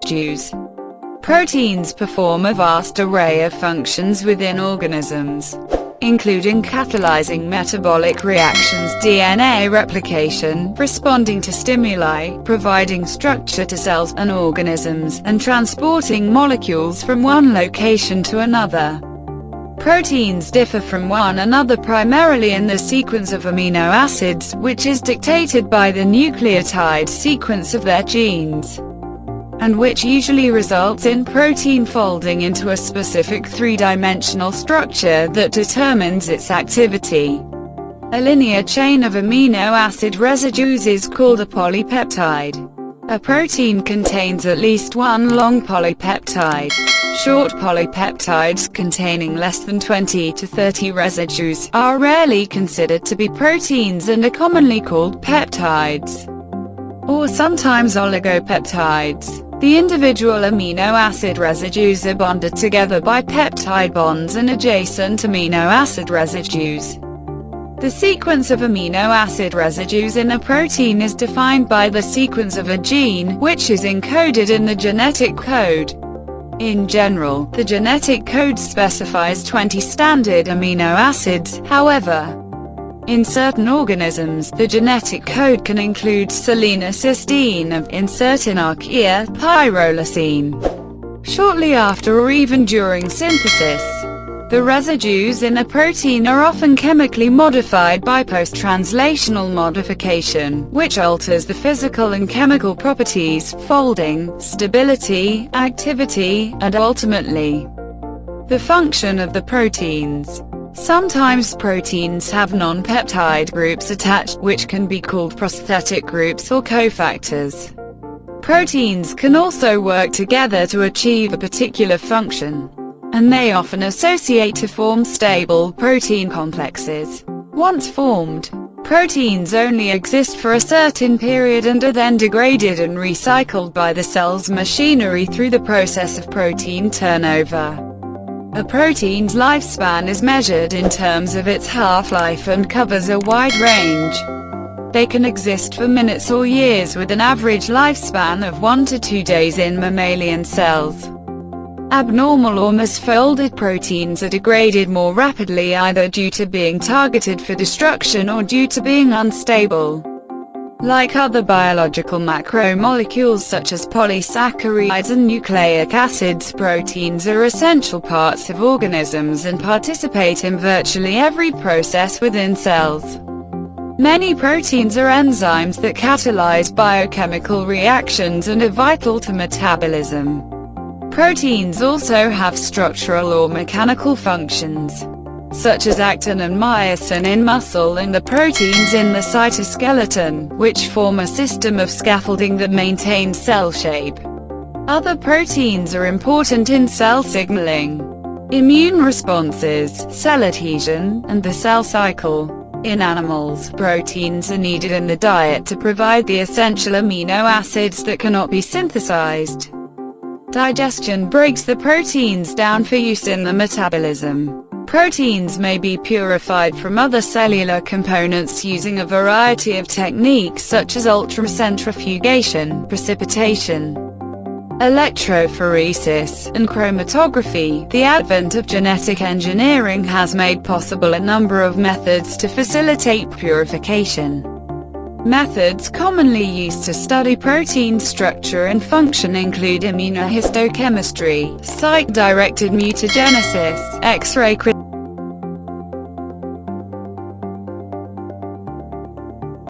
residues. Proteins perform a vast array of functions within organisms, including catalyzing metabolic reactions, DNA replication, responding to stimuli, providing structure to cells and organisms, and transporting molecules from one location to another. Proteins differ from one another primarily in the sequence of amino acids, which is dictated by the nucleotide sequence of their genes, and which usually results in protein folding into a specific three-dimensional structure that determines its activity. A linear chain of amino acid residues is called a polypeptide. A protein contains at least one long polypeptide. Short polypeptides containing less than 20 to 30 residues are rarely considered to be proteins and are commonly called peptides, or sometimes oligopeptides. The individual amino acid residues are bonded together by peptide bonds and adjacent amino acid residues. The sequence of amino acid residues in a protein is defined by the sequence of a gene, which is encoded in the genetic code. In general, the genetic code specifies 20 standard amino acids. However, in certain organisms, the genetic code can include selenocysteine, insert in archaea, pyrrolysine. Shortly after or even during synthesis, the residues in a protein are often chemically modified by post-translational modification, which alters the physical and chemical properties, folding, stability, activity, and ultimately, the function of the proteins. Sometimes proteins have non-peptide groups attached, which can be called prosthetic groups or cofactors. Proteins can also work together to achieve a particular function, and they often associate to form stable protein complexes. Once formed, proteins only exist for a certain period and are then degraded and recycled by the cell's machinery through the process of protein turnover. A protein's lifespan is measured in terms of its half-life and covers a wide range. They can exist for minutes or years with an average lifespan of 1 to 2 days in mammalian cells. Abnormal or misfolded proteins are degraded more rapidly either due to being targeted for destruction or due to being unstable. Like other biological macromolecules such as polysaccharides and nucleic acids, proteins are essential parts of organisms and participate in virtually every process within cells. Many proteins are enzymes that catalyze biochemical reactions and are vital to metabolism. Proteins also have structural or mechanical functions, such as actin and myosin in muscle and the proteins in the cytoskeleton, which form a system of scaffolding that maintains cell shape. Other proteins are important in cell signaling, immune responses, cell adhesion, and the cell cycle. In animals, proteins are needed in the diet to provide the essential amino acids that cannot be synthesized. Digestion breaks the proteins down for use in the metabolism. Proteins may be purified from other cellular components using a variety of techniques such as ultracentrifugation, precipitation, electrophoresis, and chromatography. The advent of genetic engineering has made possible a number of methods to facilitate purification. Methods commonly used to study protein structure and function include immunohistochemistry, site-directed mutagenesis, X-ray crystallography,